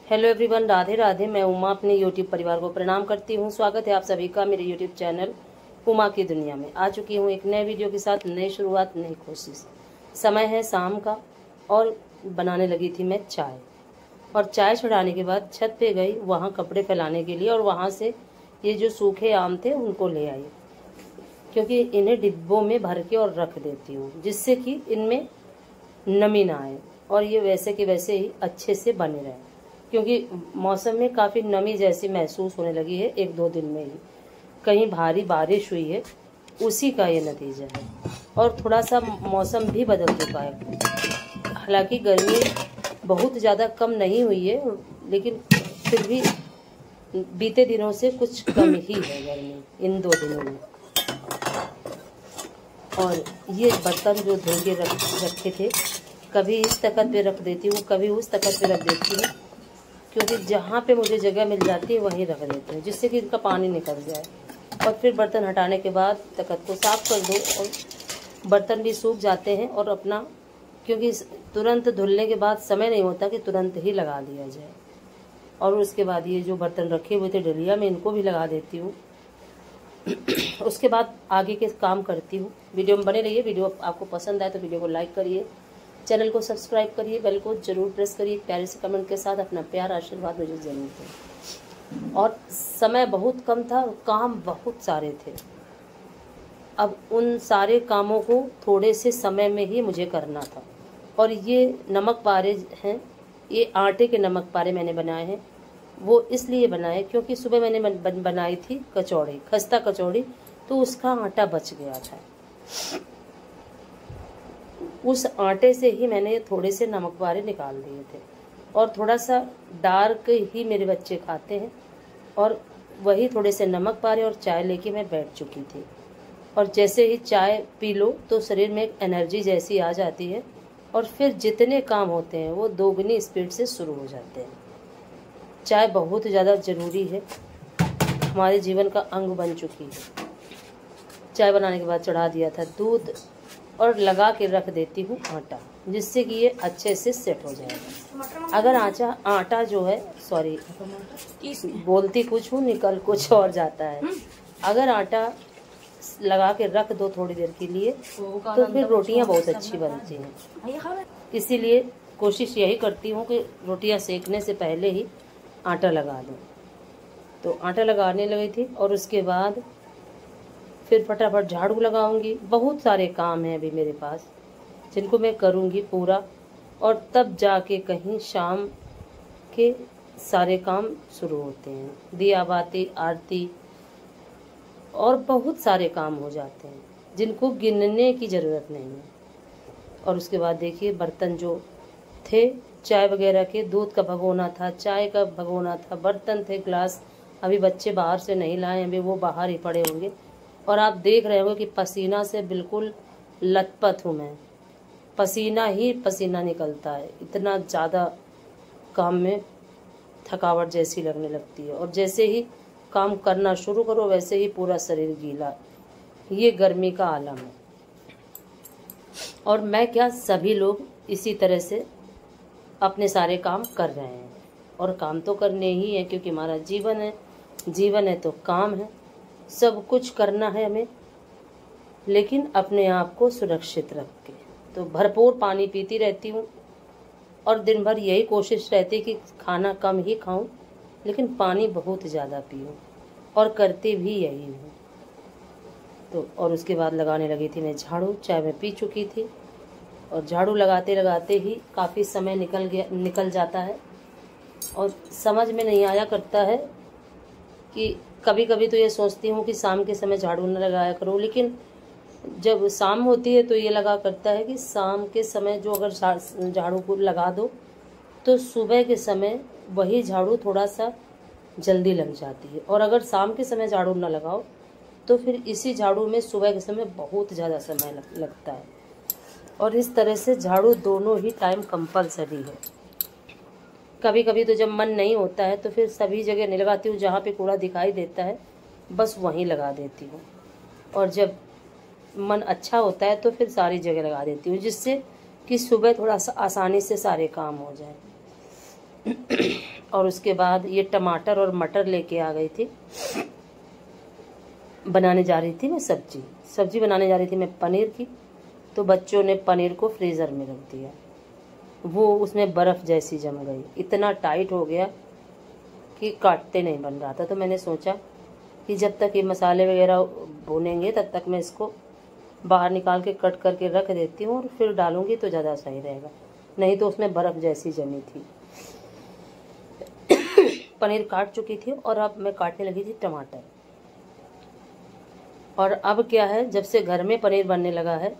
Hello everyone, Radhe Radhe. मैं उमा अपने YouTube परिवार को प्रणाम करती हूँ। स्वागत है आप सभी का मेरे यूट्यूब चैनल उमा की दुनिया में। आ चुकी हूँ एक नए वीडियो के साथ, नई शुरुआत, नई कोशिश। समय है शाम का और बनाने लगी थी मैं चाय। और चाय चढ़ाने के बाद छत पे गई वहाँ कपड़े फैलाने के लिए, और वहाँ से ये जो सूखे आम थे उनको ले आई, क्योंकि इन्हें डिब्बों में भर के और रख देती हूँ जिससे कि इनमें नमी ना आए और ये वैसे के वैसे ही अच्छे से बने रहें, क्योंकि मौसम में काफ़ी नमी जैसी महसूस होने लगी है। एक दो दिन में ही कहीं भारी बारिश हुई है, उसी का ये नतीजा है। और थोड़ा सा मौसम भी बदल चुका है। हालांकि गर्मी बहुत ज़्यादा कम नहीं हुई है, लेकिन फिर भी बीते दिनों से कुछ कम ही है गर्मी इन 2 दिनों में। और ये बर्तन जो धो के रखे थे, कभी इस तख्त पे रख देती हूँ, कभी उस तख्त पे रख देती हूँ, क्योंकि जहाँ पे मुझे जगह मिल जाती है वहीं रख देते हैं, जिससे कि इनका पानी निकल जाए। और फिर बर्तन हटाने के बाद तख्त को साफ़ कर दो और बर्तन भी सूख जाते हैं। और अपना, क्योंकि तुरंत धुलने के बाद समय नहीं होता कि तुरंत ही लगा दिया जाए। और उसके बाद ये जो बर्तन रखे हुए थे डलिया में, इनको भी लगा देती हूँ। उसके बाद आगे के काम करती हूँ। वीडियो में बने रहिए। वीडियो आपको पसंद आए तो वीडियो को लाइक करिए, चैनल को सब्सक्राइब करिए, बेल को जरूर प्रेस करिए। प्यारे से कमेंट के साथ अपना प्यार आशीर्वाद मुझे जरूर दें। और समय बहुत कम था, काम बहुत सारे थे। अब उन सारे कामों को थोड़े से समय में ही मुझे करना था। और ये नमक पारे हैं, ये आटे के नमक पारे मैंने बनाए हैं। वो इसलिए बनाए क्योंकि सुबह मैंने बनाई थी कचौड़ी, खस्ता कचौड़ी, तो उसका आटा बच गया था। उस आटे से ही मैंने थोड़े से नमक पारे निकाल दिए थे। और थोड़ा सा डार्क ही मेरे बच्चे खाते हैं, और वही थोड़े से नमक पारे और चाय लेके मैं बैठ चुकी थी। और जैसे ही चाय पी लो तो शरीर में एक एनर्जी जैसी आ जाती है, और फिर जितने काम होते हैं वो दोगुनी स्पीड से शुरू हो जाते हैं। चाय बहुत ज़्यादा ज़रूरी है, हमारे जीवन का अंग बन चुकी है। चाय बनाने के बाद चढ़ा दिया था दूध, और लगा के रख देती हूँ आटा, जिससे कि ये अच्छे से सेट हो जाएगा। अगर आटा जो है, सॉरी बोलती कुछ हूँ निकल कुछ और जाता है। अगर आटा लगा के रख दो थोड़ी देर के लिए तो फिर रोटियां बहुत अच्छी बनती हैं। इसीलिए कोशिश यही करती हूँ कि रोटियां सेकने से पहले ही आटा लगा दूँ। तो आटा लगाने लगी थी, और उसके बाद फिर फटाफट झाड़ू लगाऊंगी। बहुत सारे काम हैं अभी मेरे पास, जिनको मैं करूंगी पूरा, और तब जाके कहीं शाम के सारे काम शुरू होते हैं। दिया बाती, आरती, और बहुत सारे काम हो जाते हैं जिनको गिनने की ज़रूरत नहीं है। और उसके बाद देखिए बर्तन जो थे चाय वगैरह के, दूध का भगोना था, चाय का भगोना था, बर्तन थे, ग्लास अभी बच्चे बाहर से नहीं लाए, अभी वो बाहर ही पड़े होंगे। और आप देख रहे होंगे कि पसीना से बिल्कुल लथपथ हूँ मैं, पसीना ही पसीना निकलता है। इतना ज़्यादा काम में थकावट जैसी लगने लगती है, और जैसे ही काम करना शुरू करो वैसे ही पूरा शरीर गीला। ये गर्मी का आलम है। और मैं क्या, सभी लोग इसी तरह से अपने सारे काम कर रहे हैं। और काम तो करने ही है, क्योंकि हमारा जीवन है, जीवन है तो काम है, सब कुछ करना है हमें, लेकिन अपने आप को सुरक्षित रख के। तो भरपूर पानी पीती रहती हूँ, और दिन भर यही कोशिश रहती है कि खाना कम ही खाऊं, लेकिन पानी बहुत ज़्यादा पीऊँ, और करती भी यही हूँ। तो और उसके बाद लगाने लगी थी मैं झाड़ू। चाय में पी चुकी थी, और झाड़ू लगाते लगाते ही काफ़ी समय निकल जाता है। और समझ में नहीं आया करता है कि कभी कभी तो ये सोचती हूँ कि शाम के समय झाड़ू न लगाया करूँ, लेकिन जब शाम होती है तो ये लगा करता है कि शाम के समय जो अगर झाड़ू को लगा दो तो सुबह के समय वही झाड़ू थोड़ा सा जल्दी लग जाती है। और अगर शाम के समय झाड़ू न लगाओ तो फिर इसी झाड़ू में सुबह के समय बहुत ज़्यादा समय लगता है। और इस तरह से झाड़ू दोनों ही टाइम कंपलसरी है। कभी कभी तो जब मन नहीं होता है तो फिर सभी जगह नहीं लगाती हूँ, जहाँ पे कूड़ा दिखाई देता है बस वहीं लगा देती हूँ। और जब मन अच्छा होता है तो फिर सारी जगह लगा देती हूँ, जिससे कि सुबह थोड़ा सा आसानी से सारे काम हो जाए। और उसके बाद ये टमाटर और मटर लेके आ गई थी। बनाने जा रही थी मैं सब्जी बनाने जा रही थी मैं पनीर की। तो बच्चों ने पनीर को फ्रीज़र में रख दिया, वो उसमें बर्फ़ जैसी जम गई, इतना टाइट हो गया कि काटते नहीं बन रहा था। तो मैंने सोचा कि जब तक ये मसाले वगैरह भूनेंगे तब तक मैं इसको बाहर निकाल के कट करके रख देती हूँ और फिर डालूँगी तो ज़्यादा सही रहेगा, नहीं तो उसमें बर्फ़ जैसी जमी थी। पनीर काट चुकी थी और अब मैं काटने लगी थी टमाटर। और अब क्या है, जब से घर में पनीर बनने लगा है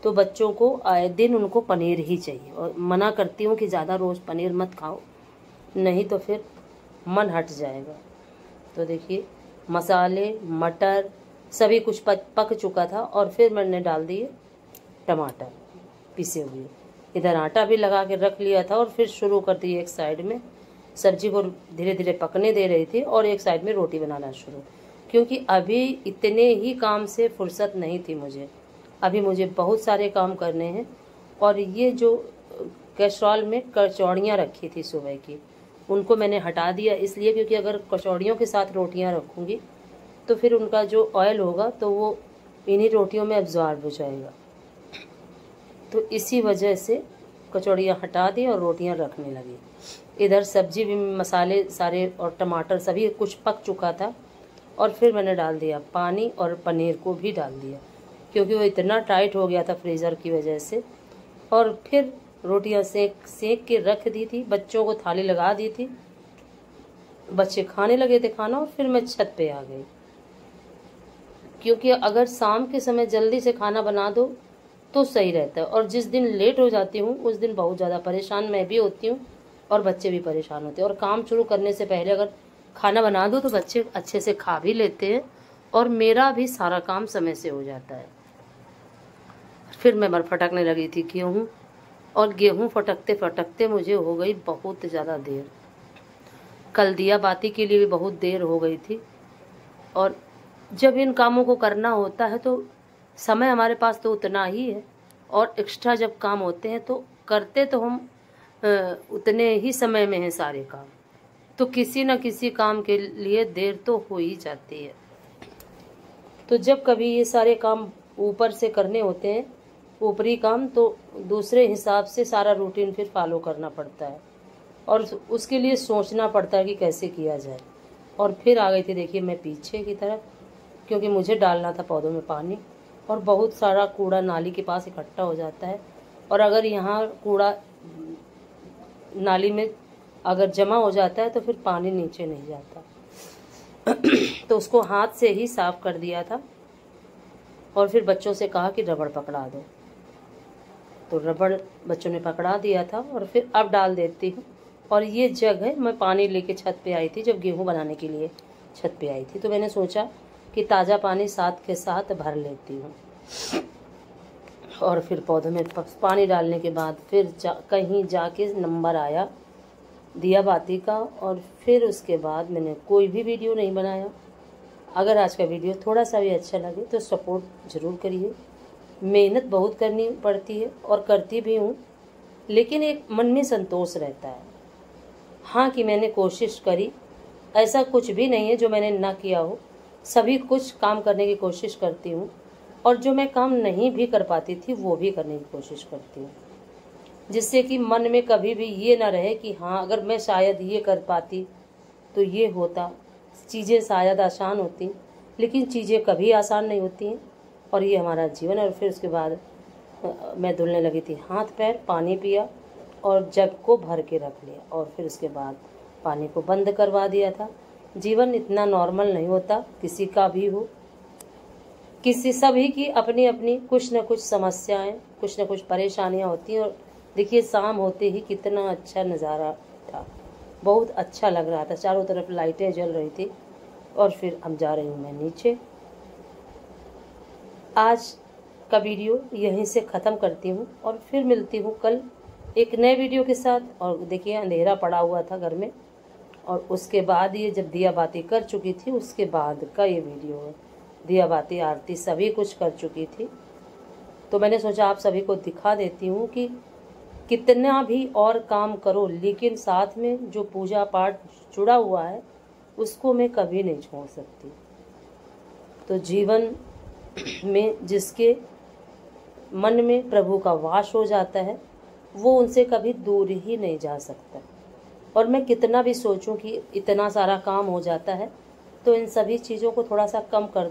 तो बच्चों को आए दिन उनको पनीर ही चाहिए, और मना करती हूँ कि ज़्यादा रोज़ पनीर मत खाओ, नहीं तो फिर मन हट जाएगा। तो देखिए मसाले मटर सभी कुछ पक चुका था और फिर मैंने डाल दिए टमाटर पिसे हुए। इधर आटा भी लगा के रख लिया था और फिर शुरू कर दी एक साइड में सब्जी को धीरे धीरे पकने दे रही थी और एक साइड में रोटी बनाना शुरू, क्योंकि अभी इतने ही काम से फुर्सत नहीं थी मुझे, अभी मुझे बहुत सारे काम करने हैं। और ये जो कैसरॉल में कचौड़ियाँ रखी थी सुबह की, उनको मैंने हटा दिया इसलिए क्योंकि अगर कचौड़ियों के साथ रोटियाँ रखूँगी तो फिर उनका जो ऑयल होगा तो वो इन्हीं रोटियों में एब्जॉर्ब हो जाएगा। तो इसी वजह से कचौड़ियाँ हटा दी और रोटियाँ रखने लगी। इधर सब्जी भी मसाले सारे और टमाटर सभी कुछ पक चुका था और फिर मैंने डाल दिया पानी और पनीर को भी डाल दिया, क्योंकि वो इतना टाइट हो गया था फ्रीज़र की वजह से। और फिर रोटियां सेक के रख दी थी, बच्चों को थाली लगा दी थी, बच्चे खाने लगे थे खाना और फिर मैं छत पे आ गई, क्योंकि अगर शाम के समय जल्दी से खाना बना दो तो सही रहता है। और जिस दिन लेट हो जाती हूँ उस दिन बहुत ज़्यादा परेशान मैं भी होती हूँ और बच्चे भी परेशान होते हैं। और काम शुरू करने से पहले अगर खाना बना दो तो बच्चे अच्छे से खा भी लेते हैं और मेरा भी सारा काम समय से हो जाता है। फिर मैं फटकने लगी थी गेहूँ, और गेहूँ फटकते फटकते मुझे हो गई बहुत ज़्यादा देर। कल दिया बाती के लिए भी बहुत देर हो गई थी। और जब इन कामों को करना होता है तो समय हमारे पास तो उतना ही है, और एक्स्ट्रा जब काम होते हैं तो करते तो हम उतने ही समय में हैं सारे काम, तो किसी न किसी काम के लिए देर तो हो ही जाती है। तो जब कभी ये सारे काम ऊपर से करने होते हैं, ऊपरी काम, तो दूसरे हिसाब से सारा रूटीन फिर फॉलो करना पड़ता है और उसके लिए सोचना पड़ता है कि कैसे किया जाए। और फिर आ गई थी देखिए मैं पीछे की तरफ, क्योंकि मुझे डालना था पौधों में पानी, और बहुत सारा कूड़ा नाली के पास इकट्ठा हो जाता है, और अगर यहाँ कूड़ा नाली में अगर जमा हो जाता है तो फिर पानी नीचे नहीं जाता। तो उसको हाथ से ही साफ कर दिया था और फिर बच्चों से कहा कि रबड़ पकड़ा दो, तो रबड़ बच्चों ने पकड़ा दिया था। और फिर अब डाल देती हूँ। और ये जग है, मैं पानी लेके छत पे आई थी जब गेहूँ बनाने के लिए छत पे आई थी, तो मैंने सोचा कि ताज़ा पानी साथ के साथ भर लेती हूँ। और फिर पौधों में पानी डालने के बाद फिर कहीं जाके नंबर आया दिया बाती का, और फिर उसके बाद मैंने कोई भी वीडियो नहीं बनाया। अगर आज का वीडियो थोड़ा सा भी अच्छा लगे तो सपोर्ट ज़रूर करिए। मेहनत बहुत करनी पड़ती है और करती भी हूँ, लेकिन एक मन में संतोष रहता है, हाँ, कि मैंने कोशिश करी। ऐसा कुछ भी नहीं है जो मैंने ना किया हो, सभी कुछ काम करने की कोशिश करती हूँ, और जो मैं काम नहीं भी कर पाती थी वो भी करने की कोशिश करती हूँ, जिससे कि मन में कभी भी ये ना रहे कि हाँ, अगर मैं शायद ये कर पाती तो ये होता। चीज़ें शायद आसान होती, लेकिन चीज़ें कभी आसान नहीं होती हैं, और ये हमारा जीवन है। और फिर उसके बाद मैं धुलने लगी थी हाथ पैर, पानी पिया और जग को भर के रख लिया, और फिर उसके बाद पानी को बंद करवा दिया था। जीवन इतना नॉर्मल नहीं होता, किसी का भी हो, किसी सभी की अपनी अपनी कुछ न कुछ समस्याएं, कुछ न कुछ परेशानियां होती हैं। और देखिए शाम होते ही कितना अच्छा नज़ारा था, बहुत अच्छा लग रहा था, चारों तरफ लाइटें जल रही थी। और फिर अब जा रही हूँ मैं नीचे। आज का वीडियो यहीं से ख़त्म करती हूँ और फिर मिलती हूँ कल एक नए वीडियो के साथ। और देखिए अंधेरा पड़ा हुआ था घर में, और उसके बाद ये जब दिया बाती कर चुकी थी उसके बाद का ये वीडियो है। दिया बाती आरती सभी कुछ कर चुकी थी, तो मैंने सोचा आप सभी को दिखा देती हूँ कि कितना भी और काम करो, लेकिन साथ में जो पूजा पाठ जुड़ा हुआ है उसको मैं कभी नहीं छोड़ सकती। तो जीवन में जिसके मन में प्रभु का वास हो जाता है वो उनसे कभी दूर ही नहीं जा सकता। और मैं कितना भी सोचूं कि इतना सारा काम हो जाता है, तो इन सभी चीज़ों को थोड़ा सा कम कर